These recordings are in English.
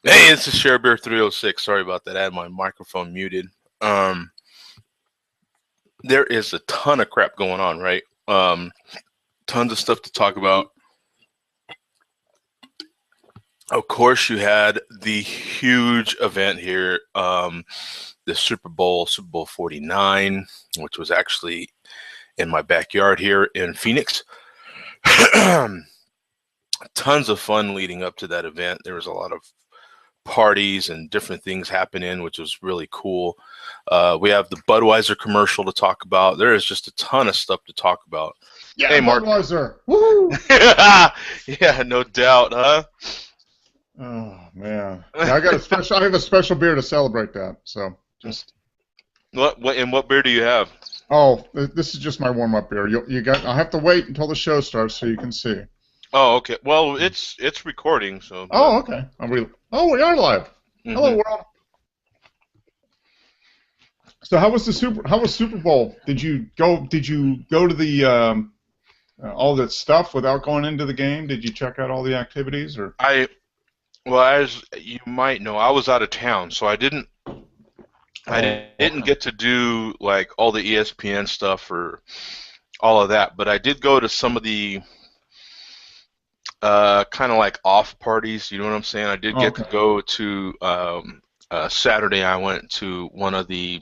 Hey, this is ShareBeer 306. Sorry about that. I had my microphone muted. Um, there is a ton of crap going on, right? Tons of stuff to talk about. Of course, you had the huge event here, the Super Bowl 49, which was actually in my backyard here in Phoenix. Tons of fun leading up to that event. There was a lot of parties and different things happening, which was really cool. We have the Budweiser commercial to talk about. There is just a ton of stuff to talk about. Yeah, Hey, Mark. Budweiser. Woo! Yeah, no doubt, huh? Oh man, yeah, I have a special beer to celebrate that. So just What beer do you have? this is just my warm up beer. I'll have to wait until the show starts so you can see. Oh, okay. Well, it's recording, so. Oh, okay. We are live. Hello, world. So how was Super Bowl? Did you go to the all that stuff without going into the game? Did you check out all the activities or? Well, as you might know, I was out of town, so I didn't get to do like all the ESPN stuff or all of that, but I did go to some of the kind of like off parties. You know what I'm saying? I did get to go to Saturday. I went to one of the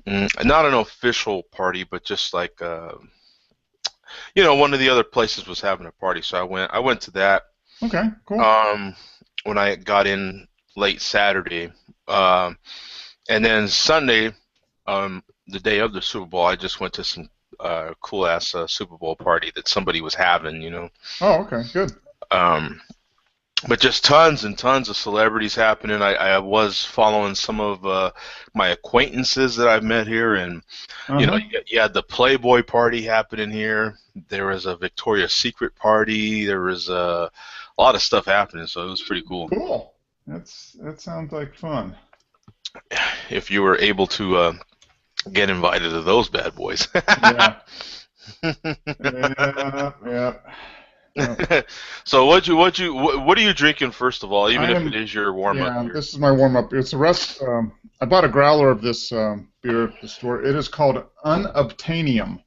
not an official party, but just like one of the other places was having a party, so I went to that. Okay, cool. When I got in late Saturday, and then Sunday, the day of the Super Bowl, I just went to some cool ass Super Bowl party that somebody was having. Oh, okay, good. But just tons and tons of celebrities happening. I was following some of my acquaintances that I've met here, and you had the Playboy party happening here. There was a Victoria's Secret party. There was a lot of stuff happening, so it was pretty cool. Cool. That sounds like fun. If you were able to get invited to those bad boys. Yeah. Yeah. So what are you drinking first of all? Even if it is your warm up. Yeah, this is my warm up. It's a rest. I bought a growler of this beer at the store. It is called Unobtainium.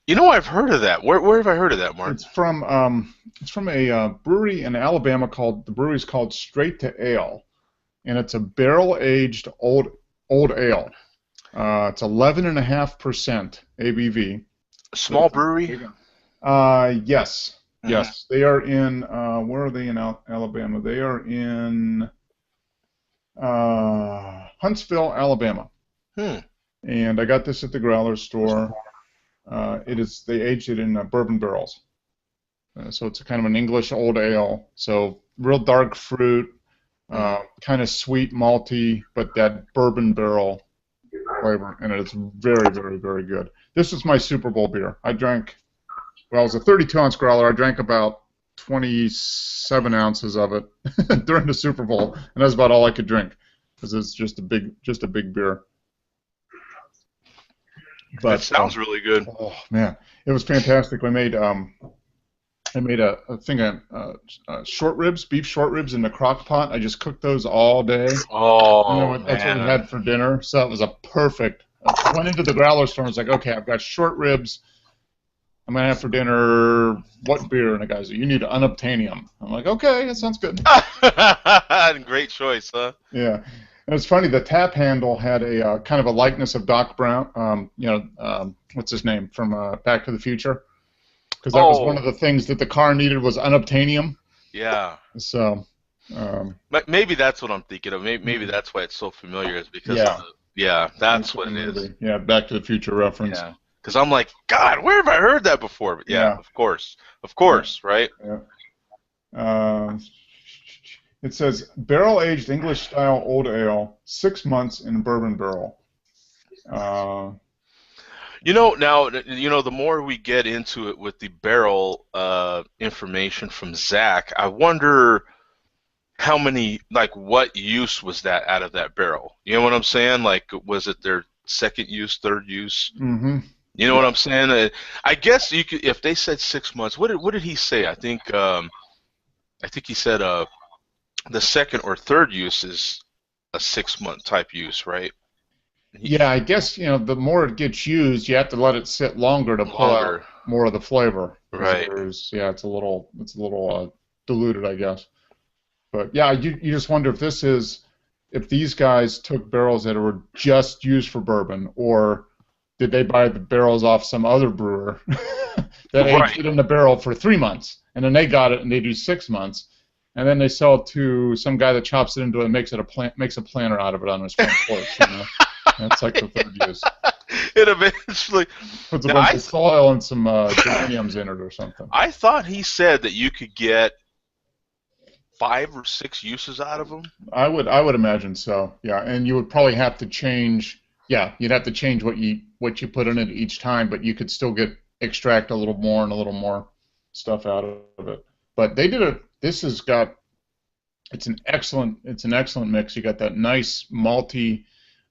I've heard of that. Where have I heard of that, Mark? It's from a brewery in Alabama the brewery's called Straight to Ale, and it's a barrel aged old ale. It's 11.5% ABV. Small brewery. Yes. Yes, they are in. Where are they in Alabama? They are in Huntsville, Alabama. And I got this at the growler store. They aged it in bourbon barrels. So it's kind of an English old ale. So real dark fruit, kind of sweet, malty, but that bourbon barrel flavor, and it's very, very, very good. This is my Super Bowl beer. It was a 32-ounce growler. I drank about 27 ounces of it during the Super Bowl, and that's about all I could drink because it's just a big beer. But it sounds really good. Oh man, it was fantastic. I made a thing of short ribs, beef short ribs in the crock pot. I just cooked those all day. Oh, that's what we had for dinner. So it was a perfect. I went into the growler store and was like, okay, I've got short ribs. I'm going to have for dinner what beer? And the guy's like, you need Unobtainium. I'm like, okay, that sounds good. Great choice, huh? Yeah. And it's funny, the tap handle had a kind of a likeness of Doc Brown, what's his name, from Back to the Future? Because that was one of the things that the car needed was Unobtainium. Yeah. So. Maybe that's what I'm thinking of. Maybe that's why it's so familiar, is because that's what it is. Yeah, Back to the Future reference. Yeah. Because I'm like, God, where have I heard that before? But yeah. Of course, right? Yeah. It says barrel-aged English-style old ale, 6 months in a bourbon barrel. Now, the more we get into it with the barrel information from Zach, I wonder how many, what use was that out of that barrel? You know what I'm saying? Like, was it their second use, third use? Mm-hmm. You know what I'm saying? I guess you could, if they said 6 months. What did he say? I think he said the second or third use is a 6-month type use, right? Yeah, I guess, the more it gets used, you have to let it sit longer to pull out Longer, more of the flavor because right? it's a little diluted, I guess. But yeah, you just wonder if these guys took barrels that were just used for bourbon, or did they buy the barrels off some other brewer that aged Right. it in the barrel for 3 months, and then they got it and they do 6 months, and then they sell it to some guy that chops it into it and makes a planter out of it on his front porch. That's like the third use. It eventually. Puts a Now, bunch of soil and some geraniums in it or something. I thought he said that you could get 5 or 6 uses out of them. I would imagine so. Yeah, and you would probably have to change. Yeah, you'd have to change what you put in it each time, but you could still extract a little more and a little more stuff out of it. But they did it. This has got. It's an excellent mix. You got that nice malty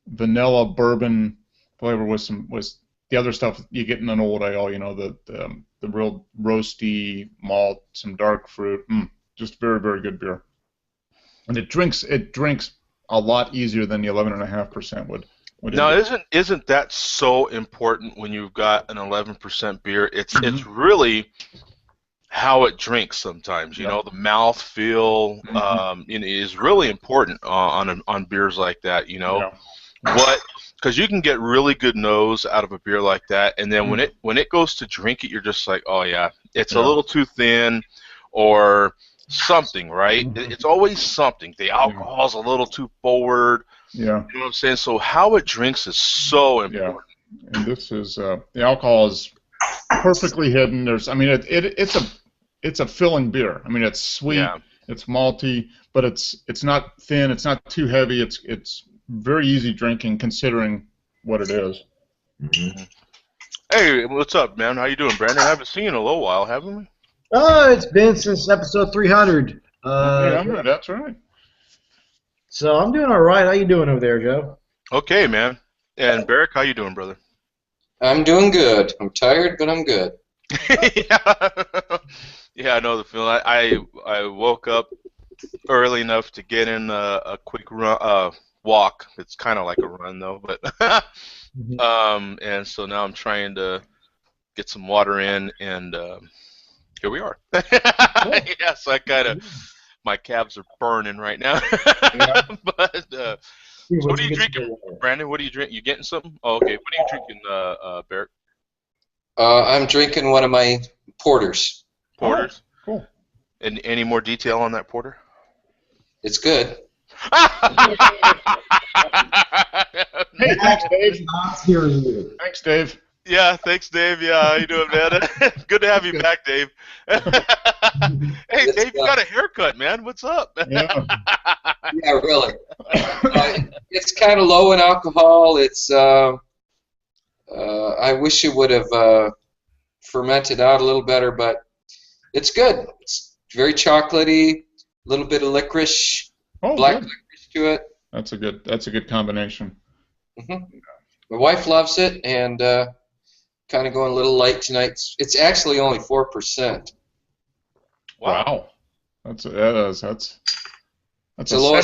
vanilla bourbon flavor with the other stuff you get in an old ale. The real roasty malt, some dark fruit. Just very, very good beer. And it drinks a lot easier than the 11.5% would Now, indicate. isn't that so important when you've got an 11% beer? Mm-hmm. It's really how it drinks sometimes. Yeah. The mouth feel Mm-hmm. is really important on beers like that. Yeah. What because you can get really good nose out of a beer like that, and then Mm. when it goes to drink it, you're just like, oh yeah, it's a Yeah. little too thin, or something, right? Mm-hmm. It's always something. The Yeah. alcohol's a little too forward. Yeah. You know what I'm saying? So how it drinks is so Yeah. important. And this is the alcohol is perfectly hidden. It's a filling beer. I mean, it's sweet, Yeah. it's malty, but it's not thin, it's not too heavy. It's very easy drinking considering what it is. Mm-hmm. Hey, what's up, man? How you doing, Brandon? I haven't seen you in a little while, haven't we? Oh, it's been since episode 300. 300, that's right. So I'm doing all right. How you doing over there, Joe? Okay, man. And Barrick, how you doing, brother? I'm doing good. I'm tired, but I'm good. Yeah. Yeah, I know the feeling. I woke up early enough to get in a quick run, walk. It's kind of like a run though, but and so now I'm trying to get some water in, and here we are. Yeah, so my calves are burning right now. Yeah. But so what are you drinking, Brandon? What are you drinking? You getting something? Oh, okay. What are you drinking, Barrett? I'm drinking one of my porters. Porters. Oh, cool. And any more detail on that porter? It's good. Hey, thanks, Dave. Not hearing you. Thanks, Dave. Yeah, thanks, Dave. Yeah, how you doing, man? Good to have you back, Dave. Hey, Dave, you got a haircut, man. What's up? Yeah. Yeah, really. It's kind of low in alcohol. It's I wish it would have fermented out a little better, but it's good. It's very chocolatey, a little bit of licorice, Oh, black good. licorice to it. That's a good combination. My wife loves it, and kind of going a little light tonight. It's actually only 4%. Wow. That's The lowest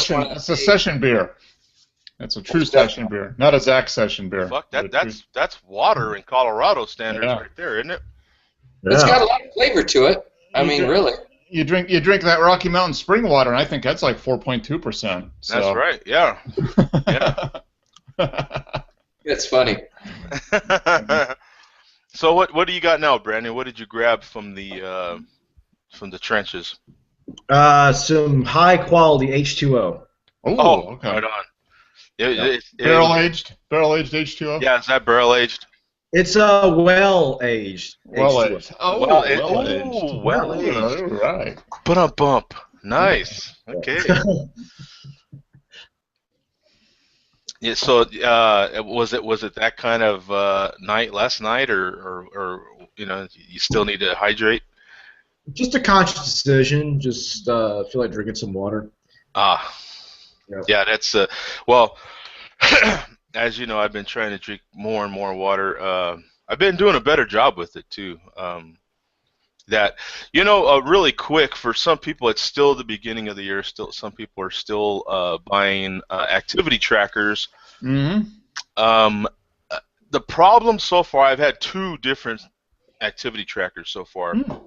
session. one I've That's a seen. session beer. That's a true session beer, not a Zach session beer. Fuck, but a true- that's water in Colorado standards Yeah. right there, isn't it? It's got a lot of flavor to it. I mean, really. You drink that Rocky Mountain spring water, and I think that's like 4.2%. That's right. Yeah. Yeah. It's funny. So what do you got now, Brandon? What did you grab from the trenches? Some high quality H2O. Oh, okay. Right on. Barrel aged H2O. Yeah, is that barrel aged? It's well aged. Well H2O. aged. Oh, Well aged. well aged. All right. Put a bump. Nice. Okay. Yeah, so was it that kind of night last night, or you still need to hydrate? Just a conscious decision. Just feel like drinking some water. Yeah, that's well. As you know, I've been trying to drink more and more water. I've been doing a better job with it too. that, really quick, for some people, it's still the beginning of the year. Still, some people are still buying activity trackers. Mm-hmm. The problem so far, I've had 2 different activity trackers so far. Mm.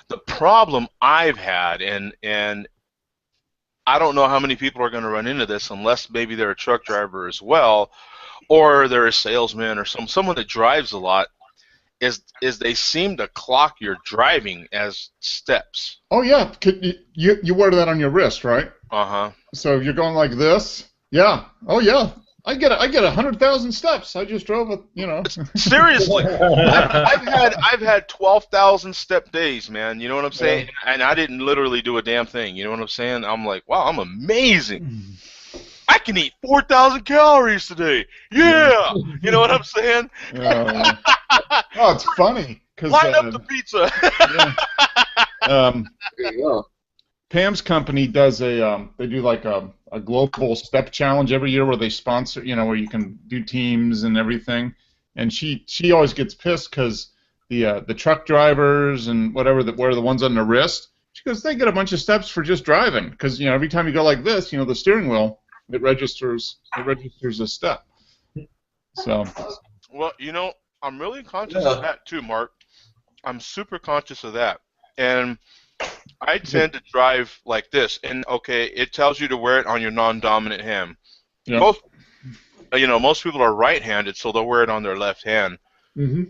The problem I've had, and I don't know how many people are going to run into this unless maybe they're a truck driver as well, or they're a salesman or someone that drives a lot, is they seem to clock your driving as steps. Oh yeah, you wear that on your wrist, right? Uh-huh. So if you're going like this, yeah. Oh yeah, I get 100,000 steps. I just drove Seriously, I've had 12,000 step days, man. You know what I'm saying? Yeah. And I didn't literally do a damn thing. You know what I'm saying? I'm like, wow, I'm amazing. I can eat 4,000 calories today. Yeah, you know what I'm saying? Oh, it's funny because line up the pizza. There you go. Pam's company does they do like a global step challenge every year where they sponsor, where you can do teams and everything. And she always gets pissed because the truck drivers and whatever that wear the ones on the wrist, she goes, they get a bunch of steps for just driving because every time you go like this, the steering wheel, it registers a step. So. Well, I'm really conscious of that too, Mark. I'm super conscious of that, and I tend to drive like this. And okay, it tells you to wear it on your non-dominant hand. Yeah. Most people are right-handed, so they'll wear it on their left hand. Mm-hmm.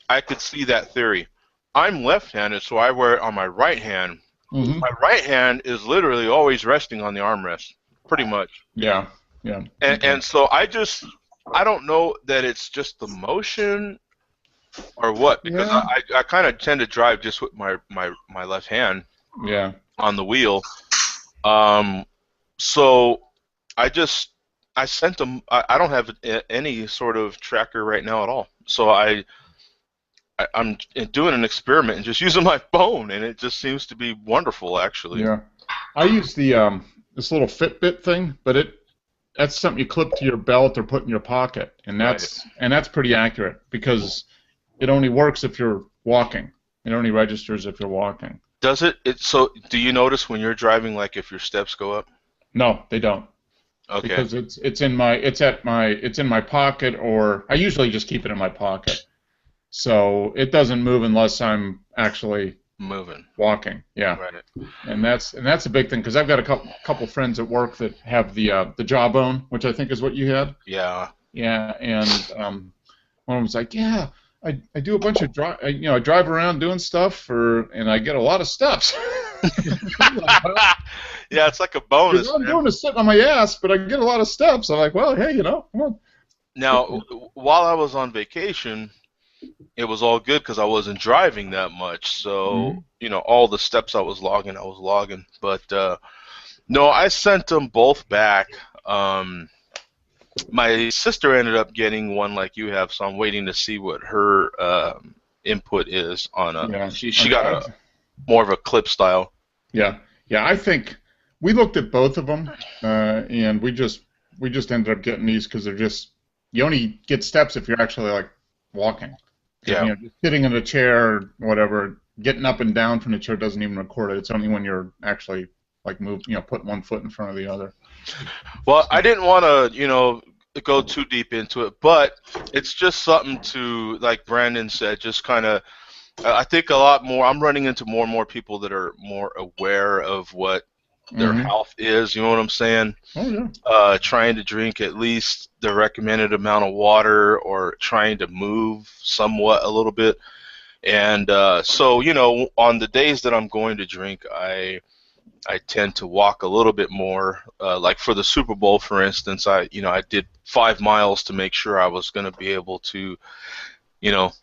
I could see that theory. I'm left-handed, so I wear it on my right hand. Mm-hmm. My right hand is literally always resting on the armrest, pretty much. Yeah, yeah. And so I don't know that it's just the motion or what, because I kind of tend to drive just with my left hand. Yeah. On the wheel. So I sent them. I don't have any sort of tracker right now at all. So I'm doing an experiment and just using my phone, and it just seems to be wonderful, actually. Yeah. I use the this little Fitbit thing, but that's something you clip to your belt or put in your pocket, and that's pretty accurate because it only works if you're walking. It only registers if you're walking. Does it? So do you notice when you're driving, like if your steps go up? No, they don't. Okay. Because it's in my pocket, or I usually just keep it in my pocket. So it doesn't move unless I'm actually moving, walking. Yeah. Right. And that's a big thing because I've got a couple friends at work that have the jawbone, which I think is what you had. Yeah. Yeah, and one of them was like, yeah. I do a bunch of I drive around doing stuff and I get a lot of steps. Yeah, it's like a bonus. I'm doing is sitting on my ass, but I get a lot of steps. I'm like, well, hey, come on. Now, while I was on vacation, it was all good because I wasn't driving that much. So, all the steps I was logging. But no, I sent them both back. My sister ended up getting one like you have, so I'm waiting to see what her input is on a. Yeah, she got more of a clip style. Yeah, I think we looked at both of them, and we just ended up getting these because they're you only get steps if you're actually like walking. Yeah. Just sitting in a chair or whatever, getting up and down from the chair doesn't even record it. It's only when you're actually like put one foot in front of the other. Well, I didn't want to, go too deep into it, but it's just something to, like Brandon said, just kind of, I think a lot more, I'm running into more and more people that are more aware of what their health is, you know what I'm saying? Oh, yeah. Trying to drink at least the recommended amount of water or trying to move somewhat a little bit. And so, on the days that I'm going to drink, I tend to walk a little bit more. Like for the Super Bowl, for instance, I did 5 miles to make sure I was going to be able to,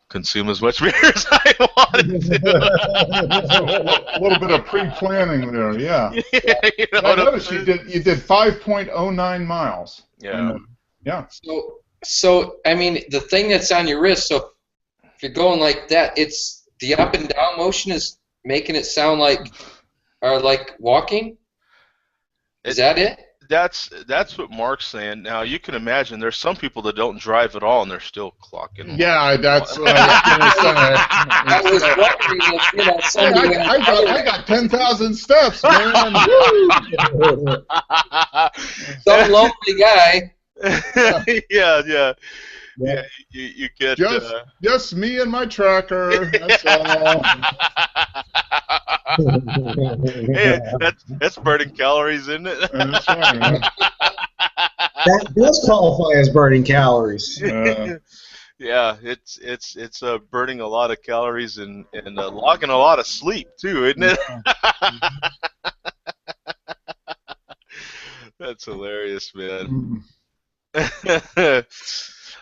consume as much beer as I wanted to. A little bit of pre-planning there, yeah. I noticed you did 5.09 miles. Yeah. Yeah. So I mean, the thing that's on your wrist. So if you're going like that, it's the up and down motion is making it sound like walking. Is that it? that's what Mark's saying. Now you can imagine there's some people that don't drive at all and they're still clocking. Yeah, that's what I was going to say. I was wondering if, you know, somebody I got 10,000 steps, man. some lonely guy. Yeah. You get just me and my tracker. That's all. Hey, that's burning calories, isn't it? That's right, man. That does qualify as burning calories. Yeah, it's burning a lot of calories and logging a lot of sleep too, isn't it? That's hilarious, man.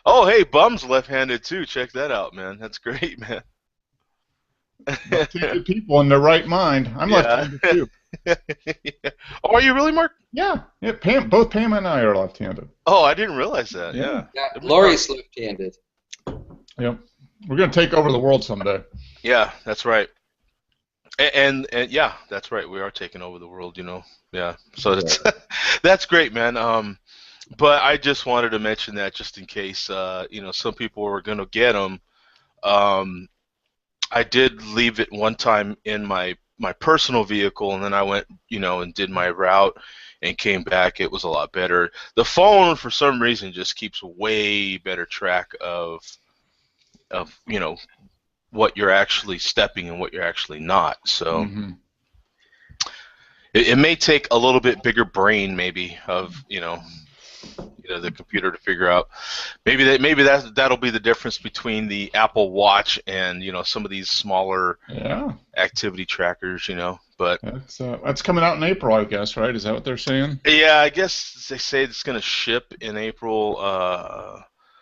Oh, hey, Bum's left-handed too. Check that out, man. That's great, man. Left-handed people in their right mind. I'm left-handed too. Yeah. Oh, are you really, Mark? Yeah. Both Pam and I are left-handed. Oh, I didn't realize that. Yeah. Lori's left-handed. Yep. We're gonna take over the world someday. Yeah, that's right. And yeah, that's right. We are taking over the world, you know. Yeah. So that's that's great, man. But I just wanted to mention that just in case, you know, some people were gonna get them. I did leave it one time in my personal vehicle, and then I went, you know, and did my route and came back. It was a lot better. The phone, for some reason, just keeps way better track of you know, what you're actually stepping and what you're actually not. So it may take a little bit bigger brain, maybe, of you know the computer to figure out. Maybe that'll be the difference between the Apple Watch and you know some of these smaller activity trackers. You know, but that's coming out in April, I guess, right? Is that what they're saying? Yeah, I guess they say it's going to ship in April.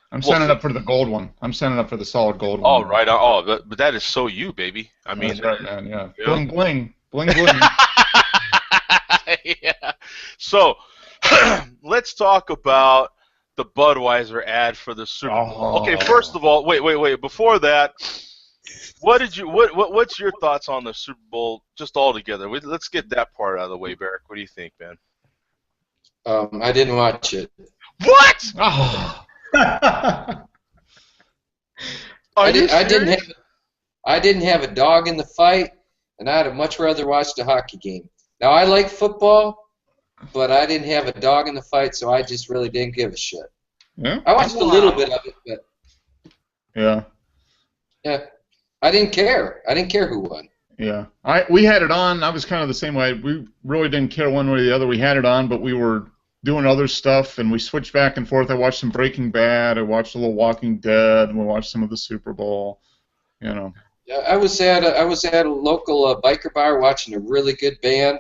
I'm signing up for the gold one. I'm signing up for the solid gold one. Oh, right. Oh, but that is so you, baby. I mean, that's right, man. Yeah. Bling bling, bling bling. Yeah. So let's talk about the Budweiser ad for the Super Bowl. Okay, first of all, wait. Before that, what's your thoughts on the Super Bowl just altogether? Let's get that part out of the way, Barrick. What do you think, man? I didn't watch it. What? Oh. I didn't have a dog in the fight, and I'd have much rather watched a hockey game. Now I like football, but I didn't have a dog in the fight, so I just really didn't give a shit. Yeah? I watched a little bit of it, but yeah, I didn't care. I didn't care who won. Yeah, we had it on. I was kind of the same way. We really didn't care one way or the other. We had it on, but we were doing other stuff, and we switched back and forth. I watched some Breaking Bad. I watched a little Walking Dead, and we watched some of the Super Bowl. You know. Yeah, I was at a local biker bar watching a really good band.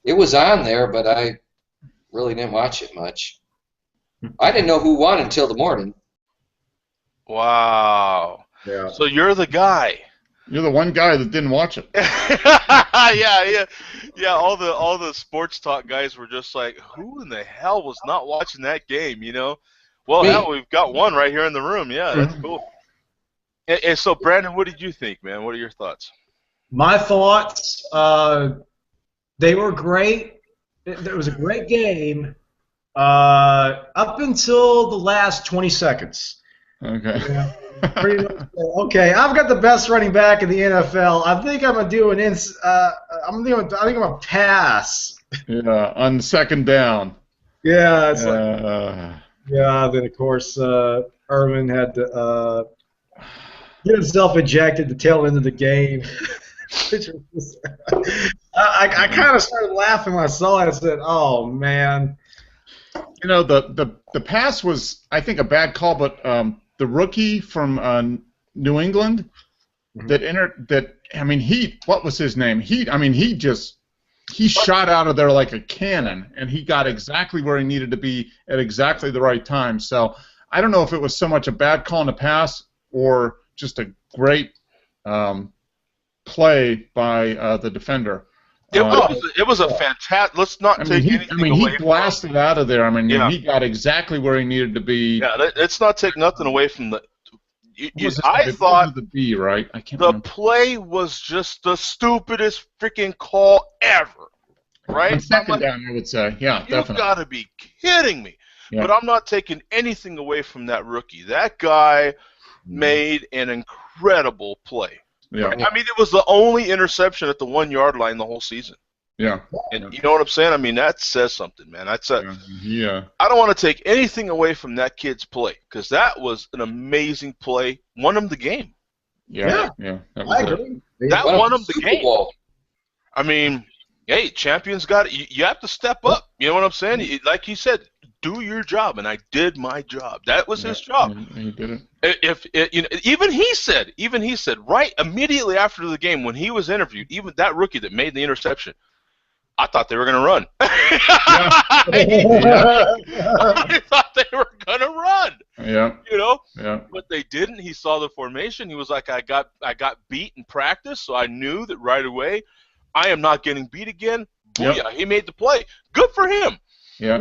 It was on there, but I really didn't watch it much. I didn't know who won until the morning. Wow. Yeah. So you're the guy. You're the one guy that didn't watch it. Yeah. All the sports talk guys were just like, who in the hell was not watching that game? You know. Well, hell, we've got one right here in the room. Yeah, that's cool. And so, Brandon, what did you think, man? What are your thoughts? My thoughts, they were great. It was a great game up until the last 20 seconds. Okay. Yeah, pretty much. Okay, I've got the best running back in the NFL. I think I'm gonna do I think I'm gonna pass. Yeah, on second down. Yeah. It's yeah. Then of course Irvin had to get himself ejected the tail end of the game. I kind of started laughing when I saw it. I said, "Oh man." You know, the pass was, I think, a bad call, but the rookie from New England what was his name? He shot out of there like a cannon, and he got exactly where he needed to be at exactly the right time. So I don't know if it was so much a bad call in the pass or just a great play by the defender. It was a fantastic. Let's not take anything away. He blasted out of there. Yeah. He got exactly where he needed to be. Yeah, let's not take nothing away from the. I thought the B, right? I can't remember. Play was just the stupidest freaking call ever. right? On second down, I would say. Yeah, definitely. You've got to be kidding me. Yeah. But I'm not taking anything away from that rookie. That guy made an incredible play. Yeah. I mean, it was the only interception at the 1-yard line the whole season. Yeah. And you know what I'm saying? I mean, that says something, man. That's Yeah. I don't want to take anything away from that kid's play because that was an amazing play. Won him the game. Yeah. I agree. That won him the Super game. Bowl. I mean, hey, champions got it. You have to step up. You know what I'm saying? Like he said, do your job, and I did my job. That was his job. He did it. Even he said right immediately after the game when he was interviewed, even that rookie that made the interception, I thought they were going to run. I thought they were going to run. Yeah. You know? Yeah. But they didn't. He saw the formation. He was like, I got beat in practice, so I knew that right away I am not getting beat again. Booyah. Yep. He made the play. Good for him. Yeah.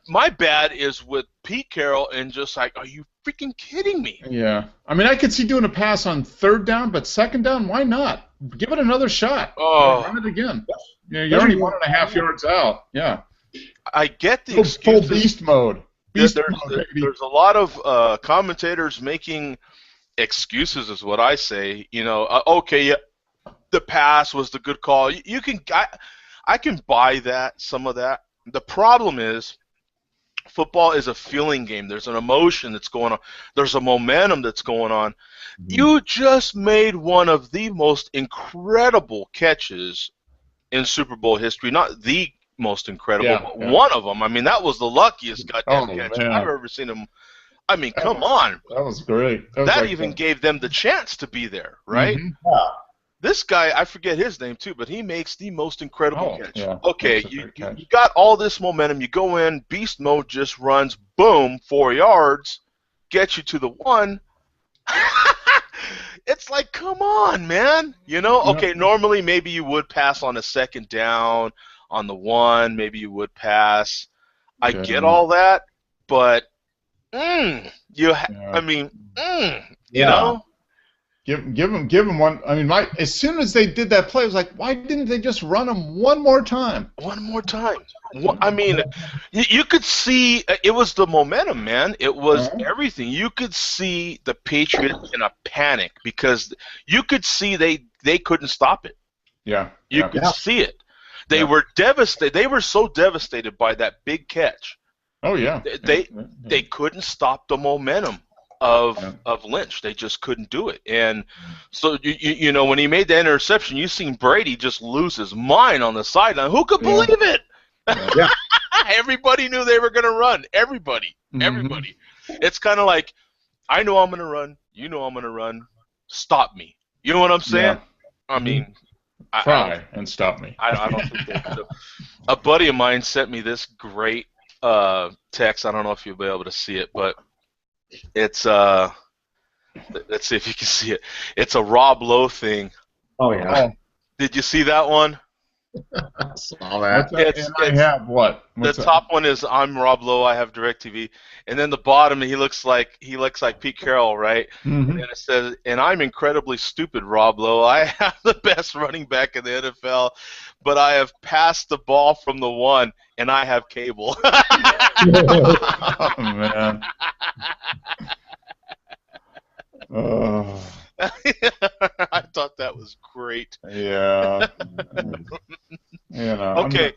My bad is with Pete Carroll and just like, are you freaking kidding me? Yeah. I mean, I could see doing a pass on third down, but second down, why not? Give it another shot. Oh. Run it again. Yeah, you're already 1.5 yards out. Yeah. I get the Full excuses. beast mode. Beast mode, baby. There's a lot of commentators making excuses, is what I say. You know, okay, yeah, the pass was the good call. I can buy that, some of that. The problem is, football is a feeling game. There's an emotion that's going on. There's a momentum that's going on. You just made one of the most incredible catches in Super Bowl history. Not the most incredible, but one of them. I mean, that was the luckiest goddamn catch I've ever seen him. I mean, come on. That was great. That even gave them the chance to be there, right? Mm-hmm. This guy, I forget his name too, but he makes the most incredible catch. Yeah. Okay, you got all this momentum. You go in, beast mode just runs, boom, 4 yards, gets you to the 1. It's like, come on, man. You know, okay, normally maybe you would pass on a second down on the 1. Maybe you would pass. I get all that, but you know. Give him one. I mean, as soon as they did that play, I was like, why didn't they just run him one more time? One more time. I mean, you could see it was the momentum, man. It was everything. You could see the Patriots in a panic because you could see they couldn't stop it. Yeah. You could see it. They were devastated. They were so devastated by that big catch. Oh yeah. They couldn't stop the momentum of Lynch. They just couldn't do it. And so you know, when he made that interception, you seen Brady just lose his mind on the sideline. Who could believe it? Yeah. Everybody knew they were going to run. Everybody. It's kind of like, I know I'm going to run. You know I'm going to run. Stop me. You know what I'm saying? I mean, try and stop me. I don't think they could. A buddy of mine sent me this great text. I don't know if you'll be able to see it, but it's let's see if you can see it. It's a Rob Lowe thing. Oh yeah. Did you see that one? I saw that. I have what? The top one is I'm Rob Lowe. I have DirecTV, and then the bottom he looks like Pete Carroll, right? Mm-hmm. And it says, "And I'm incredibly stupid, Rob Lowe. I have the best running back in the NFL, but I have passed the ball from the 1, and I have cable." Oh man. Oh. I thought that was great. Yeah. You know, okay,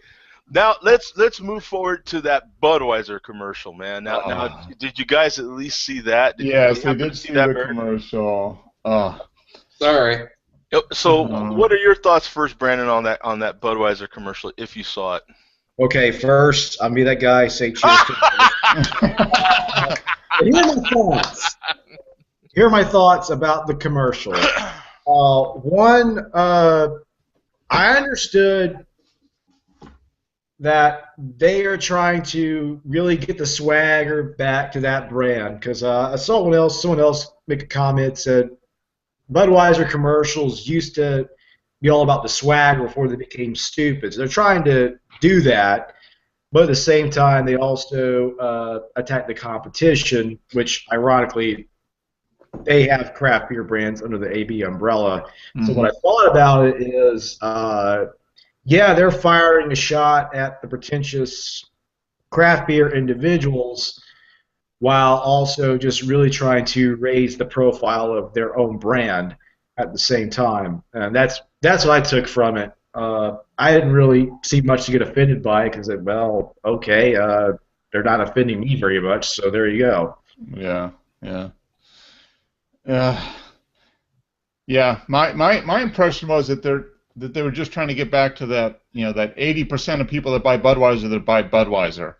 now let's move forward to that Budweiser commercial, man. Now, did you guys at least see that? Yes, they did see the commercial. Sorry. So, what are your thoughts first, Brandon, on that Budweiser commercial, if you saw it? Okay, first, I'll be that guy. Say cheers. Here are my thoughts about the commercial. One, I understood that they are trying to really get the swagger back to that brand because I saw someone else make a comment said Budweiser commercials used to be all about the swagger before they became stupid. So they're trying to do that, but at the same time they also attack the competition, which ironically they have craft beer brands under the AB umbrella. Mm-hmm. So what I thought about it is yeah, they're firing a shot at the pretentious craft beer individuals while also just really trying to raise the profile of their own brand at the same time. And that's what I took from it. I didn't really see much to get offended by because, well, okay, they're not offending me very much, so there you go. Yeah, yeah. Yeah, my impression was that they were just trying to get back to that, that 80% of people that buy Budweiser that buy Budweiser.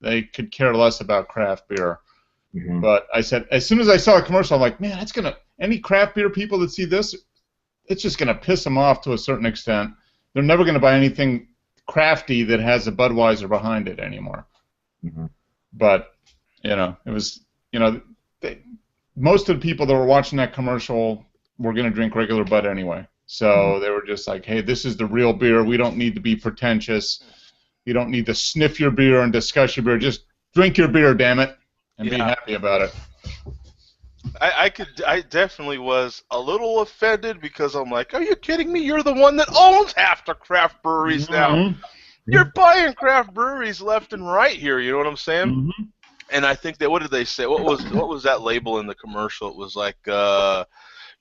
They could care less about craft beer. Mm-hmm. But I said, as soon as I saw a commercial, I'm like, man, that's any craft beer people that see this, it's just gonna piss them off to a certain extent. They're never gonna buy anything crafty that has a Budweiser behind it anymore. Mm-hmm. But it was, most of the people that were watching that commercial were going to drink regular Bud anyway. So they were just like, hey, this is the real beer. We don't need to be pretentious. You don't need to sniff your beer and discuss your beer. Just drink your beer, damn it, and be happy about it. I definitely was a little offended because I'm like, are you kidding me? You're the one that owns half the craft breweries now. You're buying craft breweries left and right here. You know what I'm saying? Mm-hmm. And I think what did they say? What was that label in the commercial? It was like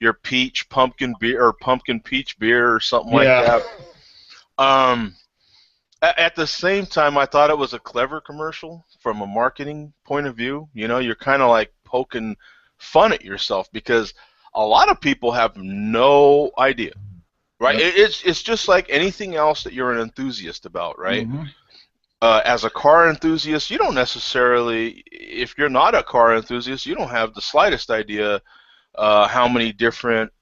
your peach pumpkin beer or pumpkin peach beer or something like that. At the same time, I thought it was a clever commercial from a marketing point of view. You're kind of like poking fun at yourself because a lot of people have no idea, right? Yep. It's just like anything else that you're an enthusiast about, right? Mm-hmm. As a car enthusiast, you don't necessarily, if you're not a car enthusiast, you don't have the slightest idea how many different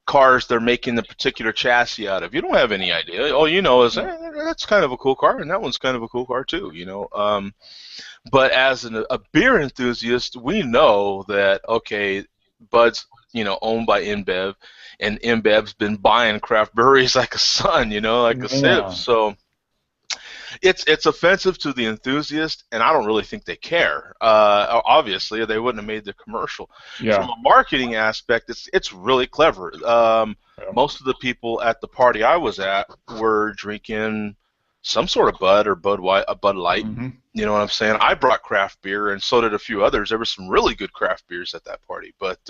cars they're making the particular chassis out of. You don't have any idea. All you know is, that's kind of a cool car, and that one's kind of a cool car too, But as a beer enthusiast, we know that, okay, Bud's, owned by InBev, and InBev's been buying craft breweries like a son, like a sieve. So it's offensive to the enthusiast, and I don't really think they care. Obviously, they wouldn't have made the commercial. Yeah. From a marketing aspect, it's really clever. Most of the people at the party I was at were drinking some sort of Bud or Bud Light. Mm-hmm. You know what I'm saying? I brought craft beer, and so did a few others. There were some really good craft beers at that party, but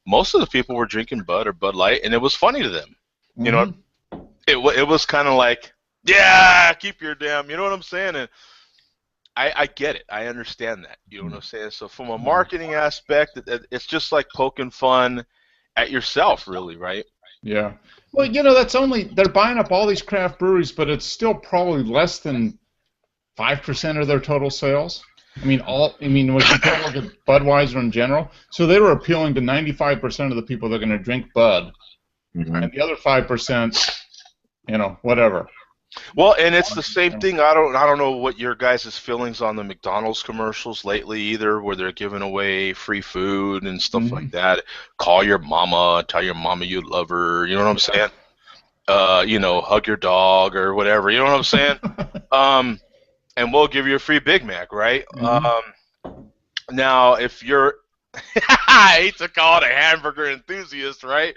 most of the people were drinking Bud or Bud Light, and it was funny to them. Mm-hmm. It was kind of like, yeah, keep your damn, you know what I'm saying? And I get it. I understand that. You know what I'm saying? So from a marketing aspect, it's just like poking fun at yourself, really, right? Yeah. Well, they're buying up all these craft breweries, but it's still probably less than 5% of their total sales. when you look at Budweiser in general, so they were appealing to 95% of the people that are going to drink Bud, and the other 5%, whatever. Well, and it's the same thing. I don't know what your guys' feelings on the McDonald's commercials lately either, where they're giving away free food and stuff like that. Call your mama, tell your mama you love her. You know what I'm saying? Hug your dog or whatever. You know what I'm saying? And we'll give you a free Big Mac, right? Now, if you're I hate to call it a hamburger enthusiast, right?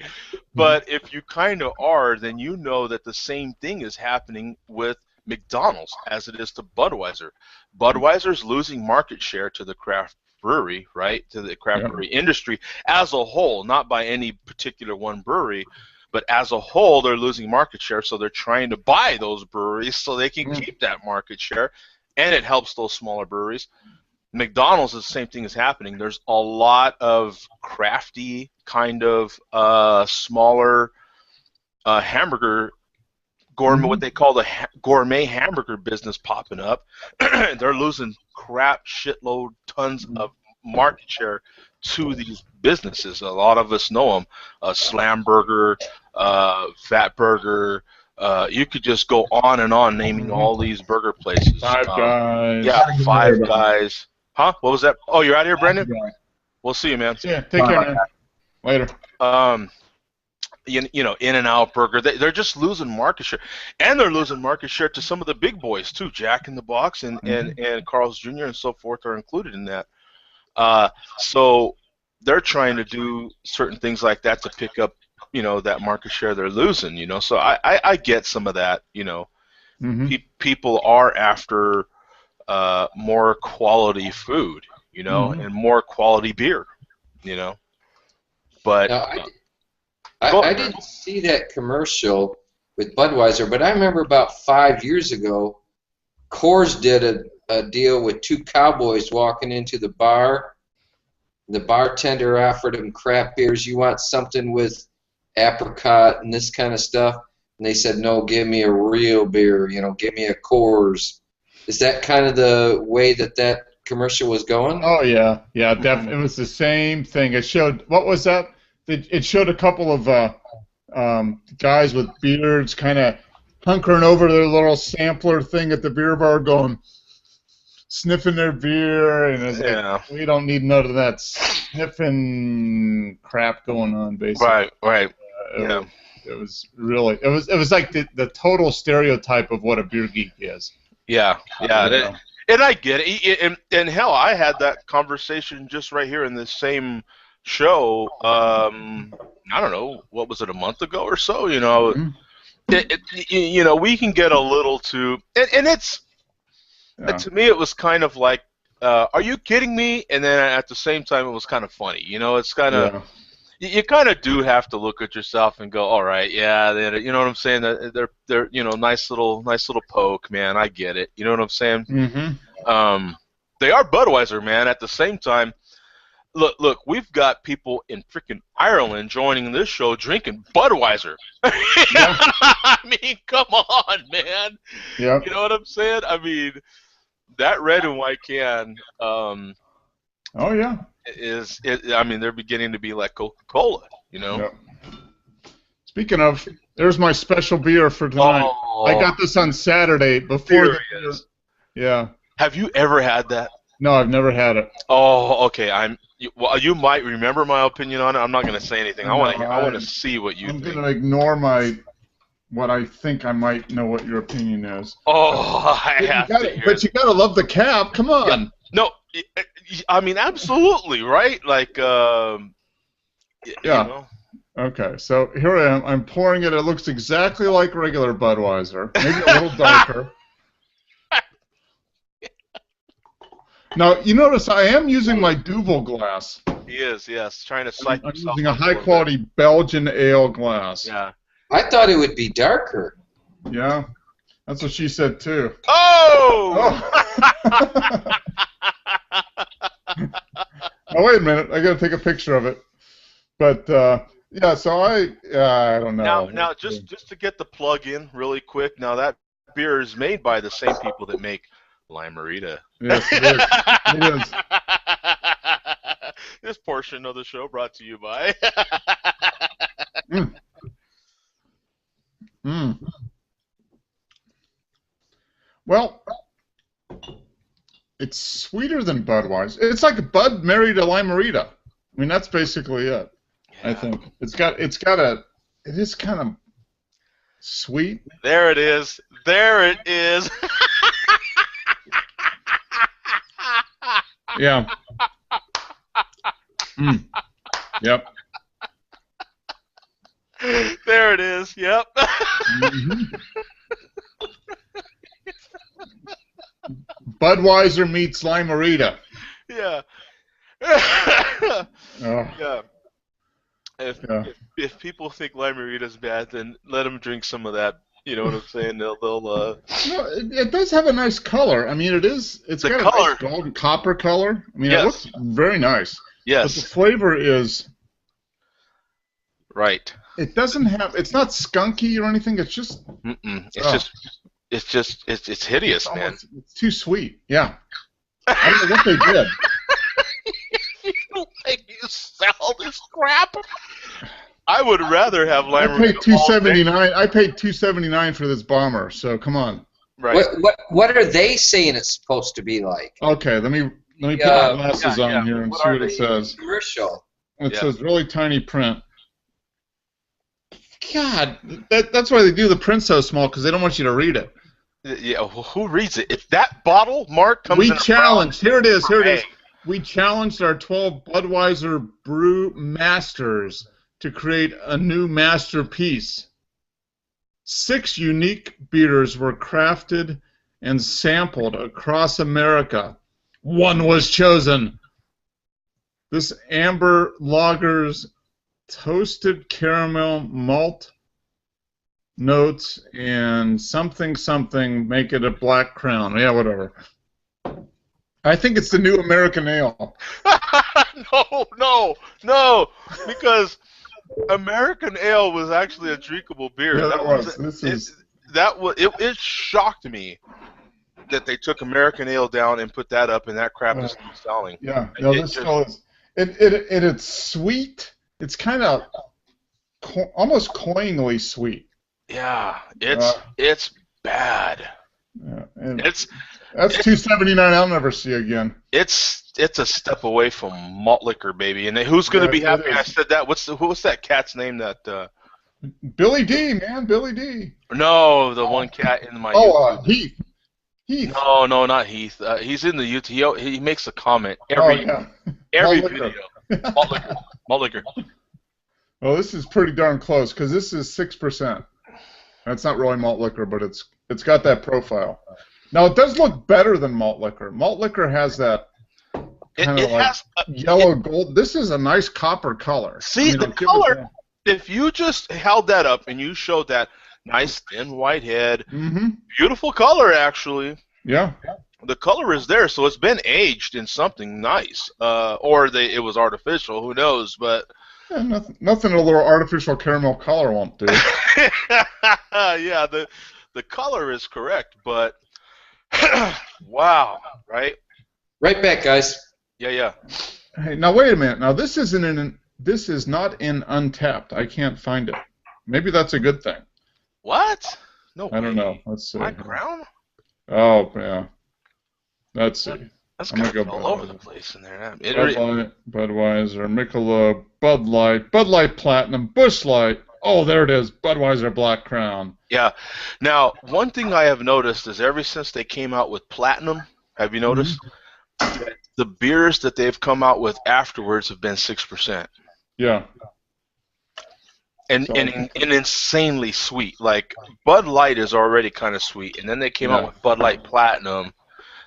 But if you kind of are, then you know that the same thing is happening with McDonald's as it is to Budweiser. Budweiser's losing market share to the craft brewery, right? To the craft brewery industry as a whole, not by any particular one brewery, but as a whole, they're losing market share, so they're trying to buy those breweries so they can keep that market share, and it helps those smaller breweries. McDonald's, the same thing is happening. There's a lot of crafty kind of smaller hamburger gourmet, what they call the gourmet hamburger business popping up. They're losing crap shitload tons of market share to these businesses. A lot of us know them. Slam Burger, Fat Burger. You could just go on and on naming all these burger places. Five Guys. Yeah, Five Guys. Huh? What was that? Oh, you're out of here, Brendan? We'll see you, man. Yeah, take care, man. Later. In-N-Out Burger. They're just losing market share. And they're losing market share to some of the big boys, too. Jack in the Box and Carl's Jr. and so forth are included in that. So they're trying to do certain things like that to pick up that market share they're losing. So I get some of that. People are after more quality food, and more quality beer, But now, I didn't see that commercial with Budweiser, but I remember about 5 years ago, Coors did a deal with two cowboys walking into the bar. The bartender offered them craft beers. You want something with apricot and this kind of stuff? And they said, no, give me a real beer. Give me a Coors. Is that kind of the way that commercial was going? Oh, yeah. Yeah, definitely. It was the same thing. It showed, what was that? It showed a couple of guys with beards kind of hunkering over their little sampler thing at the beer bar going, sniffing their beer, and it's like, we don't need none of that sniffing crap going on, basically. Right. It was really, it was like the total stereotype of what a beer geek is. Yeah. And I get it. And hell, I had that conversation just right here in this same show. I don't know, what was it, a month ago or so? We can get a little too, and it's. Yeah. To me, it was kind of like, are you kidding me? And then at the same time, it was kind of funny. It's kind of, you kind of do have to look at yourself and go, all right, yeah, you know what I'm saying? They're nice little poke, man. I get it. You know what I'm saying? Mm-hmm. They are Budweiser, man. At the same time, look, we've got people in freaking Ireland joining this show drinking Budweiser. Yeah. I mean, come on, man. Yeah. You know what I'm saying? I mean, that red and white can. Oh yeah. I mean, they're beginning to be like Coca-Cola. Yep. Speaking of, there's my special beer for tonight. Oh, I got this on Saturday before. Yeah. Have you ever had that? No, I've never had it. Oh, okay. You might remember my opinion on it. I'm not going to say anything. I want to see what you think. I'm going to ignore what I think I might know what your opinion is. Oh, I have to hear. But you got to love the cap. Come on. Yeah. No, I mean, absolutely, right? Like, yeah. Okay, so here I am. I'm pouring it. It looks exactly like regular Budweiser, maybe a little darker. Now, you notice I am using my Duvel glass. He is, yes, trying to psych I'm using a high-quality Belgian ale glass. Yeah. I thought it would be darker. Yeah, that's what she said, too. Oh! Now, wait a minute. I got to take a picture of it. But, yeah, so I don't know. Now, just to get the plug in really quick, now that beer is made by the same people that make Lime-A-Rita. Yes, it is. It is. This portion of the show brought to you by. Well, it's sweeter than Budweiser. It's like Bud married a Lime-A-Rita. I mean, that's basically it. Yeah. I think it is kind of sweet. There it is. There it is. Yeah. Yep. There it is. Yep. Mm-hmm. Budweiser meets Lime-A-Rita. Yeah. Yeah. If people think Lime-A-Rita's bad, then let them drink some of that. You know what I'm saying? They'll No, it does have a nice color. I mean, it's got a nice golden copper color. I mean, It looks very nice. Yes. But the flavor is right. It doesn't have. It's not skunky or anything. It's just. It's hideous, man. It's too sweet. Yeah. I don't know what they did. You don't think you sell this crap? I would rather have Lime-A-Rita. I paid $2.79 for this bomber. So come on. Right. What are they saying it's supposed to be like? Okay, let me put my glasses on here and see what it says. Commercial. It says really tiny print. God, that's why they do the print so small, because they don't want you to read it. Yeah, well, who reads it? If that bottle, Mark, comes in challenged. Here it is. We challenged our 12 Budweiser brew masters to create a new masterpiece. 6 unique beers were crafted and sampled across America. One was chosen. This amber lager's toasted caramel malt notes and something make it a Black Crown. Yeah, whatever. I think it's the new American ale. No, because American ale was actually a drinkable beer. Yeah, that was. It shocked me that they took American ale down and put that up, and that crap is still selling. Yeah, no, this still is. It's sweet. It's kind of almost cloyingly sweet. Yeah, it's bad. Yeah, that's $2.79. I'll never see again. It's a step away from malt liquor, baby. And who's going to be happy I said that? What's that cat's name? That Billy D, man, Billy D. No, the one cat in my. Heath. No, not Heath. He's in the UT. He makes a comment every video. Malt liquor. Well, this is pretty darn close because this is 6%. That's not really malt liquor, but it's got that profile. Now it does look better than malt liquor. Malt liquor has that kind of yellow gold. This is a nice copper color. See, the color. If you just held that up and you showed that nice thin white head, beautiful color actually. Yeah. The color is there, so it's been aged in something nice, or it was artificial. Who knows? But yeah, nothing a little artificial caramel color won't do. Yeah, the color is correct, but wow, right? Right back, guys. Yeah. Hey, now wait a minute. Now this is not in Untapped. I can't find it. Maybe that's a good thing. What? No way. I don't know. Let's see. Black Crown? Oh yeah. Let's see. That's kind of all over the place in there. Budweiser, Michelob, Bud Light Platinum, Busch Light. Oh, there it is. Budweiser Black Crown. Yeah. Now, one thing I have noticed is ever since they came out with Platinum, have you noticed? The beers that they've come out with afterwards have been 6%. Yeah. And insanely sweet. Like, Bud Light is already kind of sweet, and then they came out with Bud Light Platinum.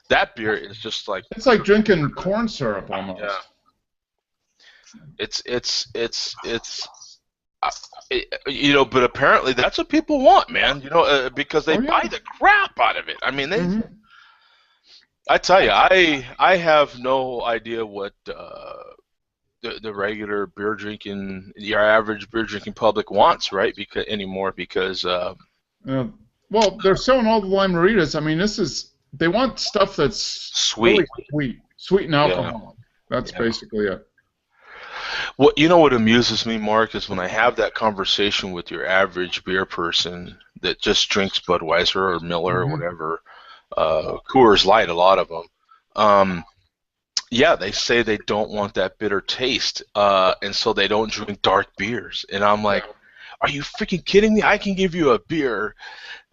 That beer is just like... It's like drinking corn syrup almost. Yeah. But apparently that's what people want, man. Because they buy the crap out of it. I mean, I tell you, I have no idea what the regular beer drinking, your average beer drinking public wants, right? Because well, they're selling all the Lime-A-Ritas. I mean, they want stuff that's sweet, really sweet and alcoholic. Yeah. That's basically it. Well, you know what amuses me, Mark, is when I have that conversation with your average beer person that just drinks Budweiser or Miller or whatever, Coors Light, a lot of them. Yeah, they say they don't want that bitter taste, and so they don't drink dark beers. And I'm like, are you freaking kidding me? I can give you a beer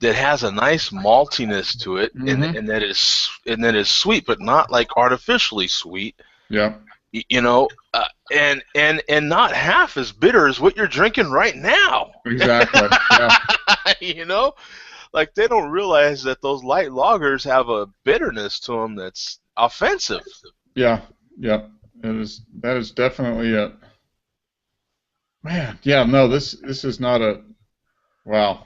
that has a nice maltiness to it, and that is sweet, but not like artificially sweet. Yeah. And not half as bitter as what you're drinking right now. Exactly. Yeah. Like they don't realize that those light lagers have a bitterness to them that's offensive. Yeah. That is definitely it. Man, yeah, no, this is not a... Wow.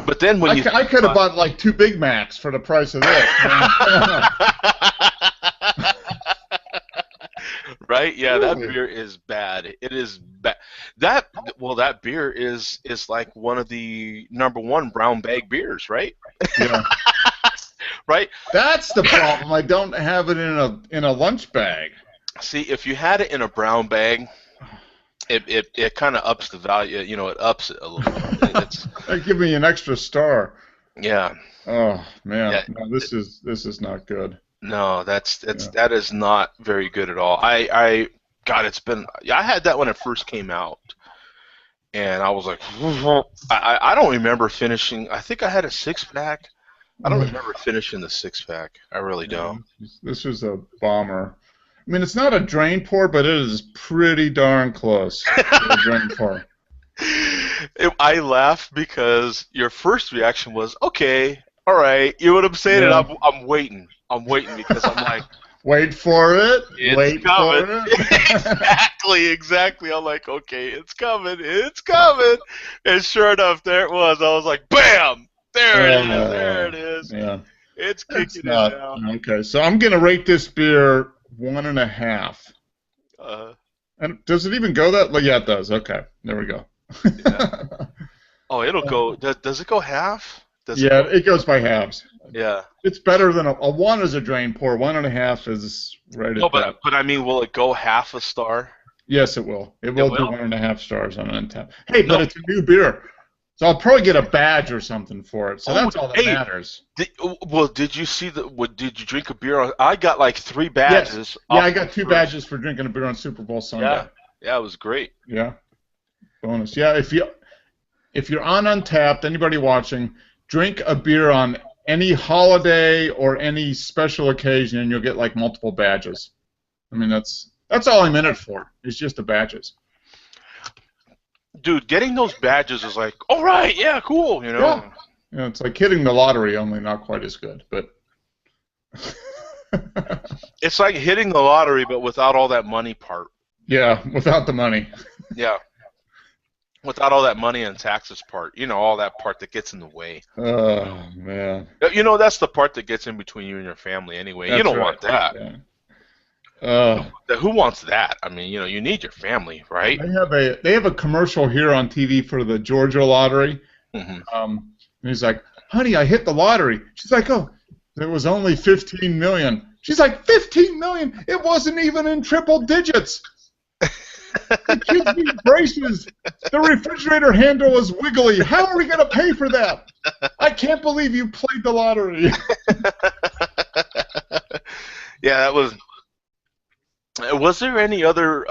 But then when I could have bought like 2 Big Macs for the price of this. Right? Yeah, that beer is bad. It is bad. That beer is like one of the #1 brown bag beers, right? Yeah. Right? That's the problem. I don't have it in a lunch bag. See, if you had it in a brown bag, it kind of ups the value. It ups it a little bit. That give me an extra star. Yeah. Oh man, yeah. No, this is not good. No, that is not very good at all. I had that when it first came out, and I was like, I don't remember finishing. I think I had a 6-pack. I don't remember finishing the 6-pack. I really don't. This was a bomber. I mean, it's not a drain pour, but it is pretty darn close to a drain pour. I laughed because your first reaction was, okay, all right. You know what I'm saying? Yeah. And I'm waiting. I'm waiting because I'm like, wait for it. Wait for it. Exactly. I'm like, okay, it's coming. And sure enough, there it was. I was like, bam! There it is. Yeah. It's kicking in now. Okay, so I'm going to rate this beer 1.5. And does it even go that? Well, yeah, it does. Okay, there we go. Yeah. Oh, it'll go. Does it go half? It goes by halves. Yeah. It's better than a 1 is a drain pour. 1.5 is right at that. But I mean, will it go half a star? Yes, it will. It will do 1.5 stars on Untappd. Hey, but it's a new beer. So I'll probably get a badge or something for it. So that's all that matters. Did you see did you drink a beer? I got like 3 badges. Yes. Yeah, I got 2 badges for drinking a beer on Super Bowl Sunday. Yeah, it was great. Yeah. Bonus. Yeah, if you're on Untappd, anybody watching, drink a beer on any holiday or any special occasion, and you'll get like multiple badges. I mean, that's all I'm in it for. It's just the badges. Dude, getting those badges is like, all right, yeah, cool, you know. Yeah, it's like hitting the lottery, only not quite as good, but. It's like hitting the lottery, but without all that money part. Yeah, without the money. Yeah. Without all that money and taxes part, you know, all that part that gets in the way. Oh, man. You know, that's the part that gets in between you and your family anyway. You don't want that. Yeah. Who wants that? I mean, you know, you need your family, right? They have a commercial here on TV for the Georgia lottery. Mm-hmm. And he's like, honey, I hit the lottery. She's like, oh, there was only 15 million. She's like, 15 million? It wasn't even in triple digits. The kids need braces. The refrigerator handle is wiggly. How are we going to pay for that? I can't believe you played the lottery. Yeah, that was... Was there any other...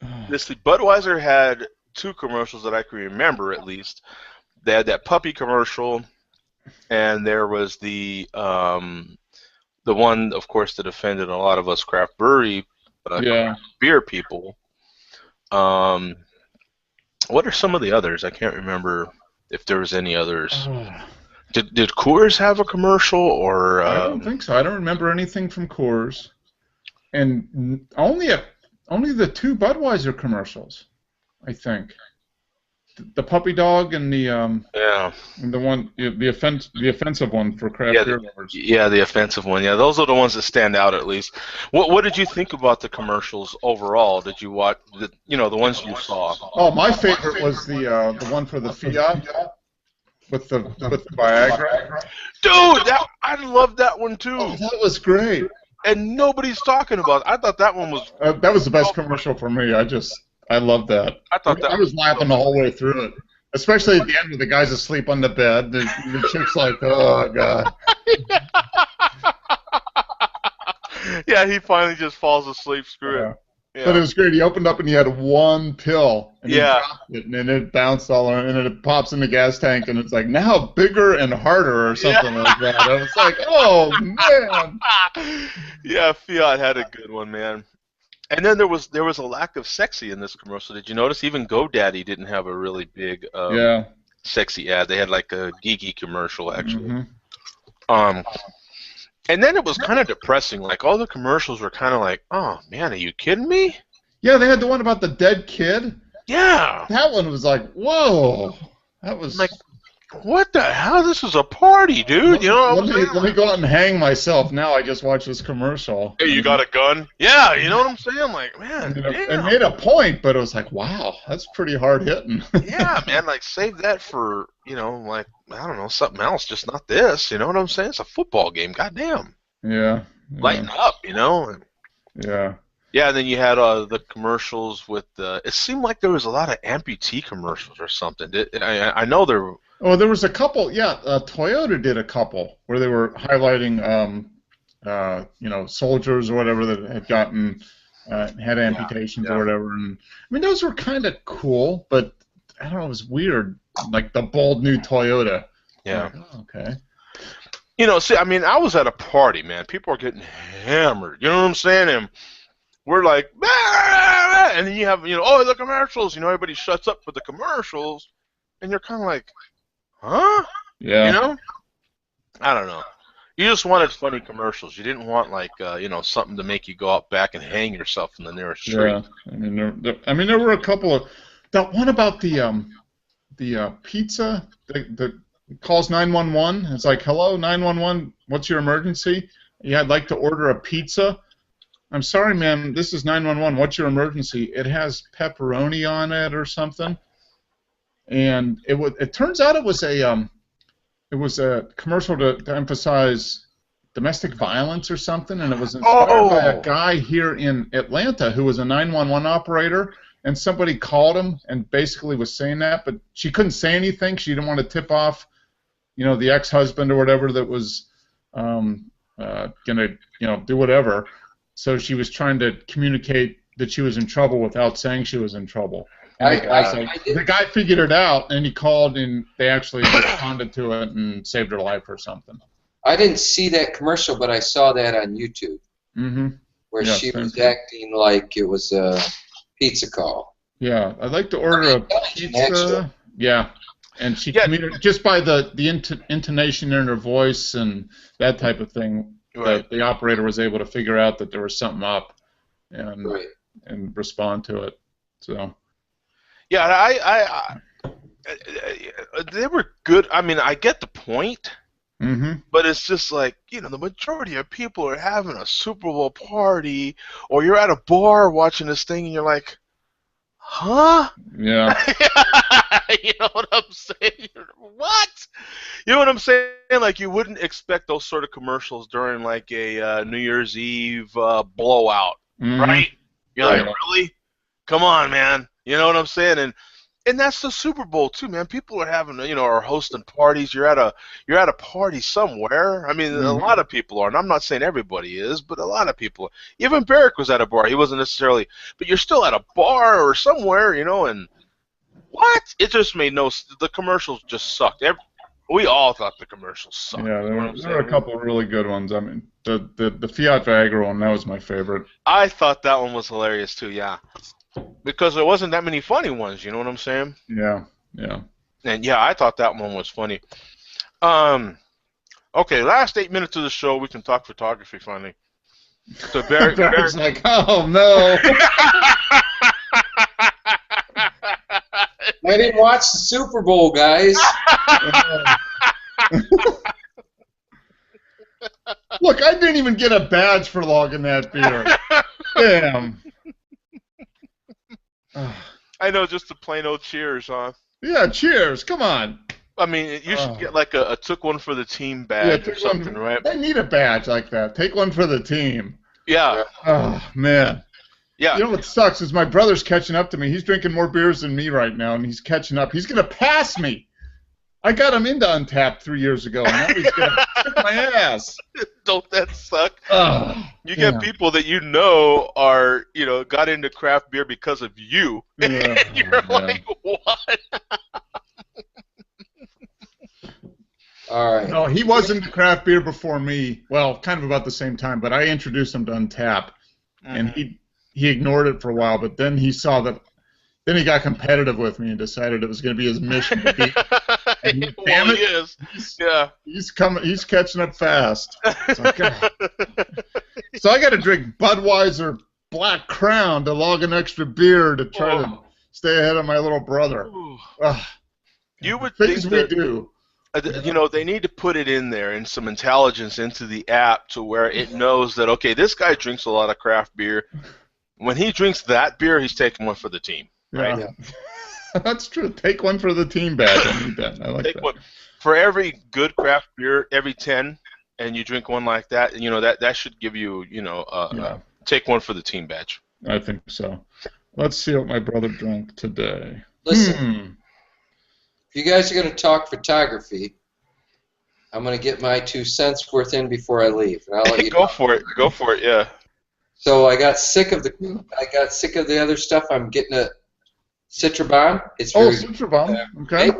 Budweiser had 2 commercials that I can remember, at least. They had that puppy commercial, and there was the one, of course, that offended a lot of us craft brewery beer people. What are some of the others? I can't remember if there was any others. Did Coors have a commercial, or? I don't think so. I don't remember anything from Coors, and only the 2 Budweiser commercials, I think. The puppy dog and the and the one the offensive one for craft beer lovers. Yeah, the offensive one. Yeah, those are the ones that stand out at least. What did you think about the commercials overall? Did you watch the ones you saw? Oh, my favorite was the one for the Fiat with the Viagra. Dude, I loved that one too. Oh, that was great. And nobody's talking about it. I thought that one was. That was the best commercial for me. I love that. I was laughing the whole way through it, especially at the end where the guy's asleep on the bed. The chick's like, "Oh God." Yeah, he finally just falls asleep. Screw it. Yeah. But it was great. He opened up and he had 1 pill, and he dropped it, and then it bounced all around, and then it pops in the gas tank, and it's like, now bigger and harder or something like that. I was like, oh man. Yeah, Fiat had a good one, man. And then there was a lack of sexy in this commercial. Did you notice even GoDaddy didn't have a really big sexy ad? They had like a geeky commercial actually. Mm-hmm. And then it was kind of depressing. Like all the commercials were kind of like, oh man, are you kidding me? Yeah, they had the one about the dead kid. Yeah. That one was like, whoa. That was like, what the hell? This is a party, dude. Let me go out and hang myself now. I just watched this commercial. Hey, you got a gun? Yeah, you know what I'm saying? Like, man, it made a point, but it was like, wow, that's pretty hard hitting. Yeah, man, like save that for, like, I don't know, something else, just not this. You know what I'm saying? It's a football game. Goddamn. Yeah. Lighten up, Yeah. Yeah, and then you had the commercials with it seemed like there was a lot of amputee commercials or something. I know there were. Oh, there was a couple. Yeah, Toyota did a couple where they were highlighting, soldiers or whatever that had gotten had amputations or whatever. And I mean, those were kind of cool, but I don't know, it was weird. Like the bold new Toyota. Yeah. Like, oh, okay. You know, see, I mean, I was at a party, man. People are getting hammered. You know what I'm saying? And we're like, "Ah!" And then you have, oh, the commercials. Everybody shuts up for the commercials, and you're kind of like, huh? Yeah. You know? I don't know. You just wanted funny commercials. You didn't want like, something to make you go out back and hang yourself in the nearest tree. Yeah. There were a couple of that one about the pizza that calls 911. It's like, hello, 911. What's your emergency? Yeah, I'd like to order a pizza. I'm sorry, ma'am. This is 911. What's your emergency? It has pepperoni on it or something. And it turns out it was a commercial to emphasize domestic violence or something, and it was inspired by a guy here in Atlanta who was a 911 operator, and somebody called him and basically was saying that, but she couldn't say anything. She didn't want to tip off, the ex-husband or whatever that was gonna, do whatever. So she was trying to communicate that she was in trouble without saying she was in trouble. The guy figured it out, and he called, and they actually responded to it and saved her life or something. I didn't see that commercial, but I saw that on YouTube, where she was acting like it was a pizza call. Yeah, I'd like to order a pizza. Yeah, and she communicated just by the intonation in her voice and that type of thing. Right. The operator was able to figure out that there was something up and respond to it. So. Yeah, they were good. I mean, I get the point, but it's just like, the majority of people are having a Super Bowl party, or you're at a bar watching this thing, and you're like, huh? Yeah. You know what I'm saying? What? You know what I'm saying? Like, you wouldn't expect those sort of commercials during, like, a New Year's Eve blowout, right? You're like, really? Come on, man. You know what I'm saying? And that's the Super Bowl too, man. People are having, are hosting parties. You're at a party somewhere. I mean, a lot of people are, and I'm not saying everybody is, but a lot of people. Even Barrick was at a bar. He wasn't necessarily, but you're still at a bar or somewhere, and what? It just made the commercials just sucked. We all thought the commercials sucked. Yeah, there were a couple of really good ones. I mean, the Fiat Viagra one, that was my favorite. I thought that one was hilarious too, yeah. Because there wasn't that many funny ones, you know what I'm saying? Yeah. And yeah, I thought that one was funny. Okay, last 8 minutes of the show, we can talk photography finally. So Barry's like, oh no. I didn't watch the Super Bowl, guys. Look, I didn't even get a badge for logging that beer. Damn. I know, just the plain old cheers, huh? Yeah, cheers. Come on. I mean, you should get like a took one for the team badge or something, right? They need a badge like that. Take one for the team. Yeah. Oh, man. Yeah. You know what sucks is my brother's catching up to me. He's drinking more beers than me right now, and he's catching up. He's going to pass me. I got him into Untapped 3 years ago, and now he's going to kick my ass. Don't that suck? You get people that are, got into craft beer because of you. Yeah, and you're like, what? All right. No, he was into craft beer before me. Well, kind of about the same time, but I introduced him to Untapped, and he ignored it for a while, but then he saw that. Then he got competitive with me and decided it was going to be his mission to beat. Damn it! He is. Yeah. He's catching up fast. So I got to drink Budweiser Black Crown to log an extra beer to try to stay ahead of my little brother. You would things think we do. They need to put it in there and some intelligence into the app to where it knows that, okay, this guy drinks a lot of craft beer. When he drinks that beer, he's taking one for the team. Right? Yeah. That's true. Take one for the team badge. I need that. I like that. One. For every good craft beer, every 10, and you drink one like that, that should give you, take one for the team badge. I think so. Let's see what my brother drank today. Listen, if you guys are going to talk photography, I'm going to get my 2 cents worth in before I leave. And I'll let you Go for it, yeah. So I got sick of the other stuff. I'm getting a Citrobon. It's very Citrobon. Okay.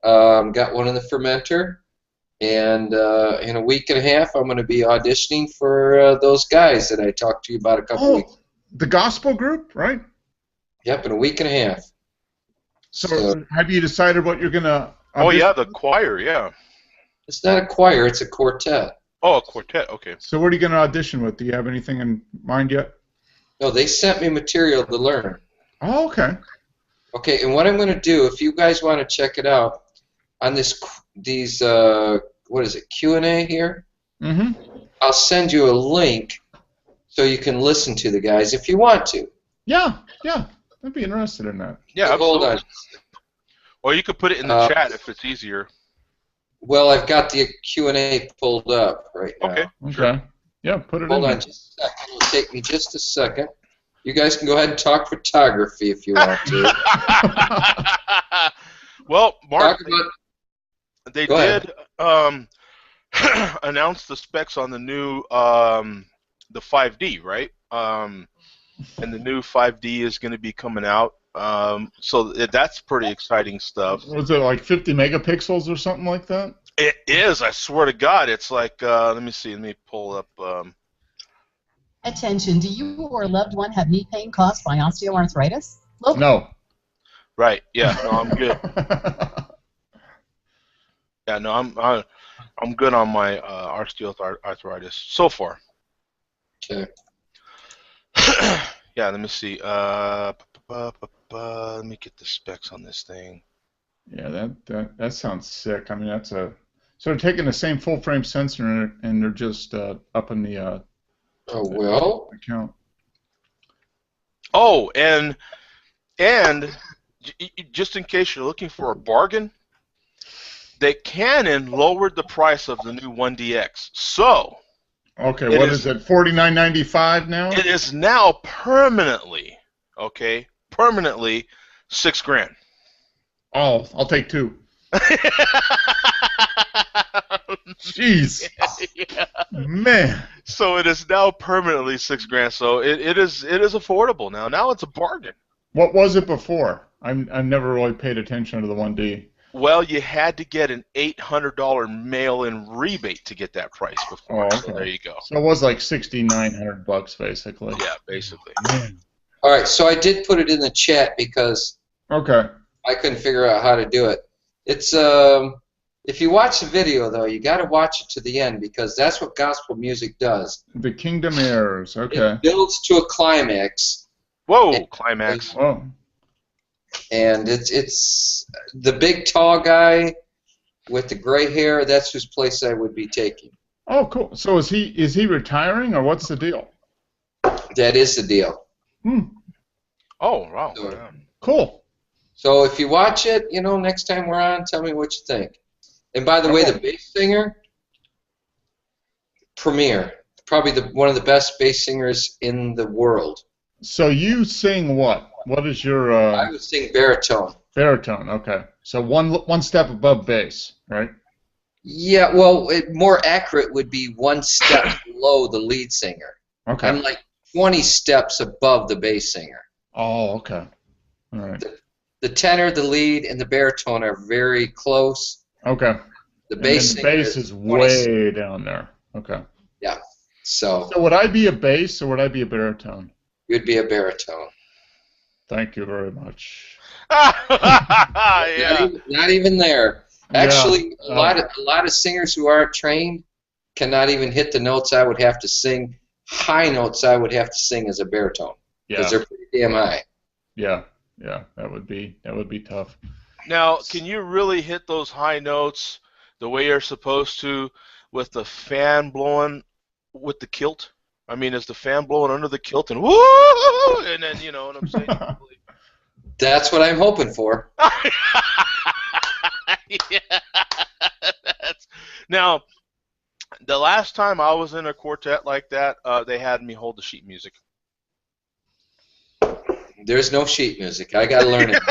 Got one in the fermenter, And in a week and a half, I'm going to be auditioning for those guys that I talked to you about a couple weeks. The gospel group, right? Yep, in a week and a half. So have you decided what you're going to audition? Oh, yeah, the choir, yeah. It's not a choir, it's a quartet. Oh, a quartet, okay. So what are you going to audition with? Do you have anything in mind yet? No, they sent me material to learn. Oh, okay. Okay, and what I'm going to do, if you guys want to check it out, on these what is it, Q&A here? Mm-hmm. I'll send you a link so you can listen to the guys if you want to. Yeah, I'd be interested in that. Yeah, so hold on. Or you could put it in the chat if it's easier. Well, I've got the Q&A pulled up right now. Okay. Okay. Yeah, put it in. Hold on just a second. It'll take me just a second. You guys can go ahead and talk photography if you want to. Well, Mark, they Go did announce the specs on the new the 5D, right? And the new 5D is going to be coming out. So that's pretty exciting stuff. Was it like 50 megapixels or something like that? It is. I swear to God, it's like. Let me see. Let me pull up. Attention, do you or a loved one have knee pain caused by osteoarthritis? No. Right. Yeah. No, I'm good. Yeah. No, I'm good on my osteoarthritis so far. Okay. Yeah. Let me see. Let me get the specs on this thing. Yeah, that sounds sick. I mean, that's so they're taking the same full frame sensor and they're just upping the account. Oh, and just in case you're looking for a bargain, Canon lowered the price of the new 1DX. So, okay, what is it? $49.95 now? It is now permanently $6,000. Oh, I'll take two. Jeez. Yeah. Man. So it is now permanently $6,000. So it is affordable now. Now it's a bargain. What was it before? I've never really paid attention to the 1D. Well, you had to get an $800 mail-in rebate to get that price before. Oh, okay. So there you go. So it was like $6,900 basically. Yeah, basically. Man. All right, so I did put it in the chat because I couldn't figure out how to do it. It's if you watch the video though, you got to watch it to the end because that's what gospel music does. The Kingdom Heirs. Okay. It builds to a climax. Whoa, climax. Whoa. And it's the big tall guy with the gray hair. That's whose place I would be taking. Oh, cool. So is he retiring or what's the deal? That is the deal. Oh, wow. So, cool. So if you watch it, next time we're on, tell me what you think. And by the way, the bass singer, premier, probably one of the best bass singers in the world. So you sing what? What is your? I would sing baritone. Baritone, okay. So one step above bass, right? Yeah, well, more accurate would be one step below the lead singer. Okay. I'm like 20 steps above the bass singer. Oh, okay. All right. The tenor, the lead, and the baritone are very close. Okay. The bass is way down there. Okay. Yeah. So would I be a bass or would I be a baritone? You'd be a baritone. Thank you very much. Yeah. Not even there. Actually, a lot of singers who aren't trained cannot even hit the notes I would have to sing. High notes I would have to sing as a baritone because they're pretty damn high. Yeah, that would be tough. Now, can you really hit those high notes the way you're supposed to with the fan blowing with the kilt? I mean, is the fan blowing under the kilt and woo, and then you know what I'm saying? That's what I'm hoping for. Yeah. Now, the last time I was in a quartet like that, they had me hold the sheet music. There's no sheet music. I got to learn it.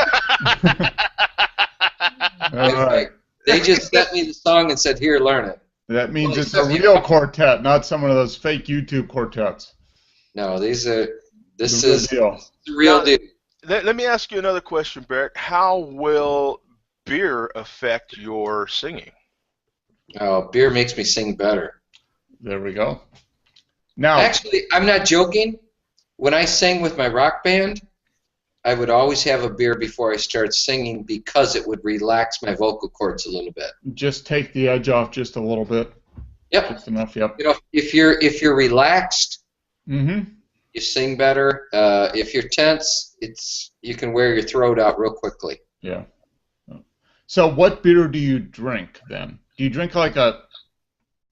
Right. They just sent me the song and said, "Here, learn it." That means it's a real quartet, not some of those fake YouTube quartets. No, this is the real deal. Let me ask you another question, Barrett. How will beer affect your singing? Oh, beer makes me sing better. There we go. Now, actually, I'm not joking. When I sang with my rock band, I would always have a beer before I started singing because it would relax my vocal cords a little bit. Just take the edge off just a little bit. Yep. Just enough. Yep. You know, if you're relaxed, you sing better. If you're tense, you can wear your throat out real quickly. Yeah. So, what beer do you drink then? Do you drink like an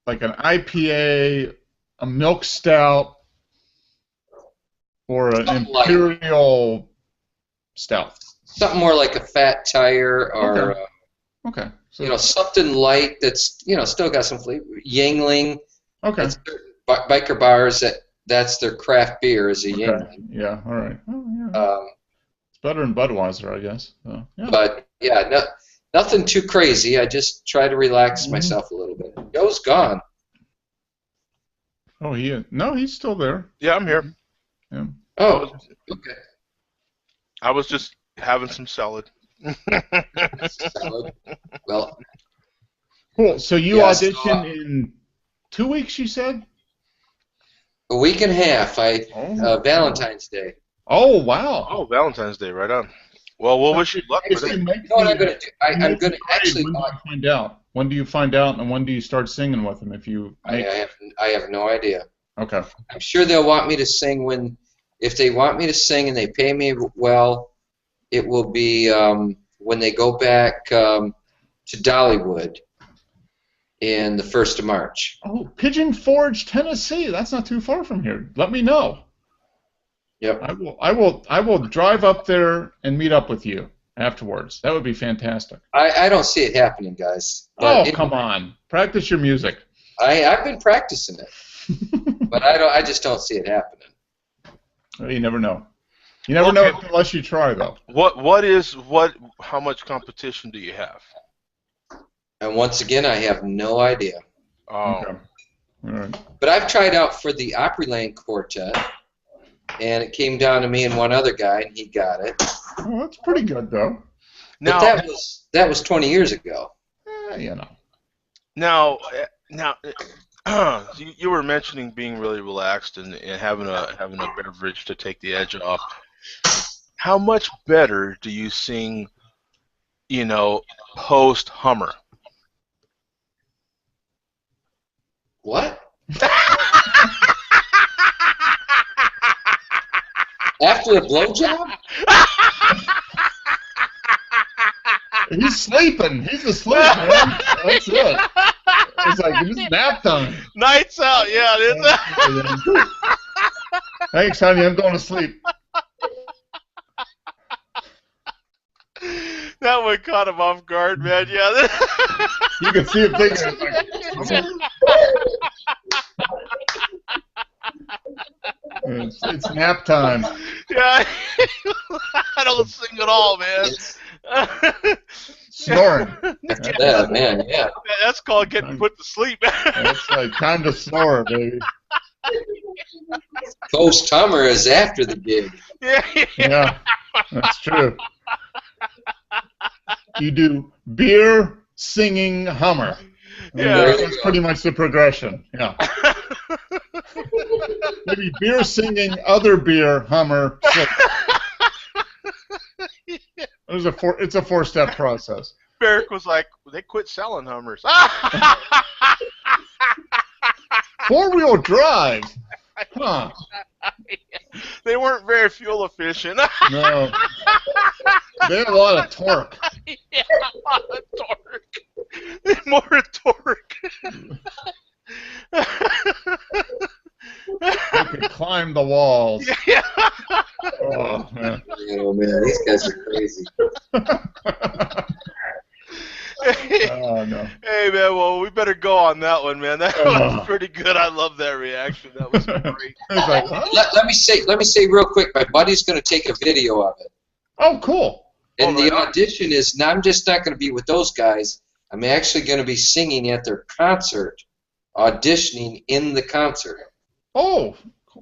IPA, a milk stout, or an imperial stout? Something more like a Fat Tire, or okay. So, something light that's still got some flavor. Yingling. Okay. Biker bars that's their craft beer is a Yingling. Yeah. All right. Oh, yeah. It's better than Budweiser, I guess. So, yeah. But yeah, nothing too crazy. I just try to relax myself a little bit. Joe's gone. Oh, no, he's still there. Yeah, I'm here. Yeah. Oh, okay. I was just having some salad. Salad. Well. Cool. So you audition in 2 weeks, you said? A week and a half. Valentine's Day. Oh, wow. Oh, Valentine's Day, right on. Well, we'll wish you luck with it. You know what I'm going to do? I'm going to actually. When do you find out? When do you find out, and when do you start singing with them? I have no idea. Okay. I'm sure they'll want me to sing if they want me to sing and they pay me well. It will be when they go back to Dollywood in the 1st of March. Oh, Pigeon Forge, Tennessee. That's not too far from here. Let me know. Yep. I will drive up there and meet up with you afterwards. That would be fantastic. I don't see it happening, guys. Come on. Practice your music. I've been practicing it. But I just don't see it happening. Well, you never know. You never know unless you try, though. How much competition do you have? And once again, I have no idea. Oh. Okay. All right. But I've tried out for the Opryland Quartet, and it came down to me and one other guy, and he got it. Oh, that's pretty good, though. But that was 20 years ago. Now, you were mentioning being really relaxed and having a beverage to take the edge off. How much better do you sing, post Hummer? What? After a blowjob? He's sleeping. He's asleep, man. That's it. It's like it's nap time. Nights out, yeah. It is. Thanks, honey. I'm going to sleep. That one caught him off guard, man. Yeah. You can see him thinking. It's nap time. Yeah. I don't sing at all, man. Snoring. Yeah, man, yeah. That's called getting put to sleep. It's like time to snore, baby. Post Hummer is after the gig. Yeah, that's true. You do beer, singing, Hummer. Yeah, that's pretty much the progression. Yeah. Maybe beer, singing, other beer, Hummer. It's a four-step process. Barrick was like, they quit selling Hummers. Four-wheel drive. Huh. They weren't very fuel efficient. No. They had a lot of torque. Yeah, a lot of torque. More torque. They could climb the walls. Yeah. Oh, man. Oh, man, these guys are crazy. Oh, no. Hey, man, well, we better go on that one, man. That was pretty good. I love that reaction. That was great. Like, huh? let me say real quick, my buddy's going to take a video of it. Oh, cool. And the audition is, now I'm just not going to be with those guys. I'm actually going to be singing at their concert, auditioning in the concert. Oh,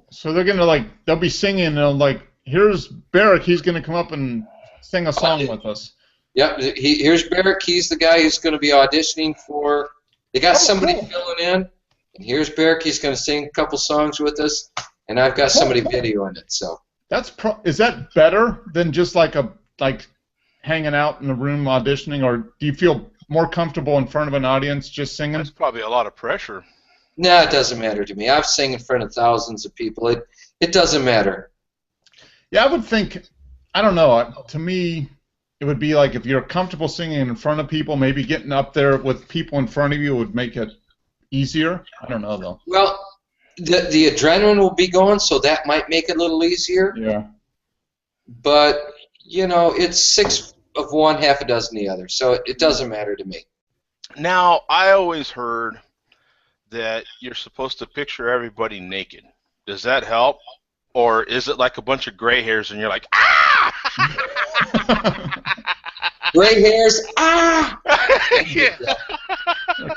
so they're going to, they'll be singing, and here's Barrick, he's going to come up and sing a song with us. Yep, here's Barrick. He's the guy who's going to be auditioning for They got somebody filling in, and here's Barrick. He's going to sing a couple songs with us, and I've got somebody videoing it. So is that better than just like hanging out in the room auditioning, or do you feel more comfortable in front of an audience just singing? That's probably a lot of pressure. No, it doesn't matter to me. I've sang in front of thousands of people. It doesn't matter. Yeah, I would think, I don't know, to me, it would be like if you're comfortable singing in front of people, maybe getting up there with people in front of you would make it easier. I don't know, though. Well, the adrenaline will be going, so that might make it a little easier. Yeah. But, you know, it's 6 of one, half a dozen the other, so it doesn't matter to me. Now, I always heard that you're supposed to picture everybody naked. Does that help? Or is it like a bunch of gray hairs and you're like, ah! Gray hairs, ah! Yeah.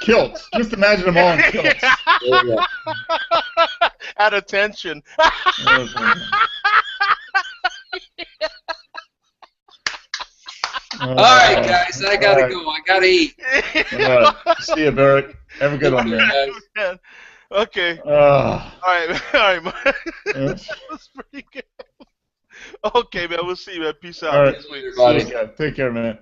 Kilts. Just imagine them all in kilts. Yeah. At attention. All right, guys, I gotta go. I gotta eat. All right. See you, Barrick. Have a good one, man. Okay. All right. That was pretty good. Okay, man. We'll see you, man. Peace out. All right. Take care, man.